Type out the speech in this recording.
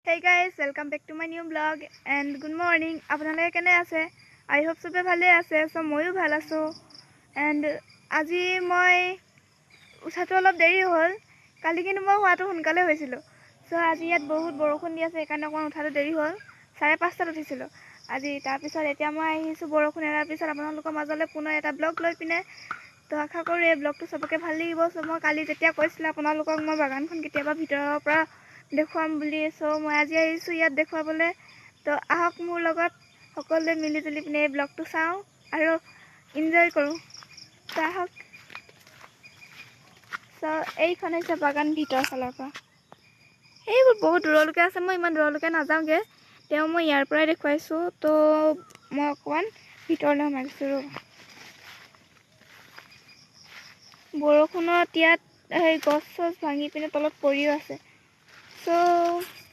Hey guys, welcome back to my new vlog and good morning. আপোনালোকে কেনে আছে? I hope সবে ভালে আছে। সো ময়ো ভাল আছো। And আজি মই উঠাটো অলপ দেৰি হ'ল। কালি কিন্তু মই হোৱাটো সোনকালে হৈছিল। সো আজি ইয়াত বহুত বৰষুণ দি আছে সেইকাৰণে অকণ উঠাটো দেৰি হ'ল। 5:30 উঠিছিল। আজি তাৰ পিছত এতিয়া মই আহিছো বৰষুণ এৰাৰ পিছত আপোনালোকৰ মাজলৈ পুনৰ এটা ব্লগ লৈ পিনে। তো আশা কৰো এই ব্লগটো সবকে ভাল লাগিব। সো মই কালি যেতিয়া কৈছিল আপোনালোকক মই বাগানখন কেতিয়াবা ভিতৰৰ পৰা দেখুৱাম বুলি সো মই আজি আহিছো ইয়াত দেখুৱাবলৈ তো আহক মোৰ লগত সকলোৱে মিলি জুলি পিনে এই ব্লগটো চাওঁ আৰু এনজয় কৰোঁ তো আহক সো এইখন হৈছে বাগান ভিতৰ ফালৰ পৰা এইবোৰ বহুত দূৰলৈকে আছে মই ইমান দূৰলৈকে নাযাওঁগৈ তেওঁ মই ইয়াৰ পৰাই দেখুৱাইছোঁ তো মই অকণমান ভিতৰলৈ সোমাইছোঁ বৰষুণত ইয়াত সেই গছ চছ ভাঙি পিনে তলত পৰিও আছে সো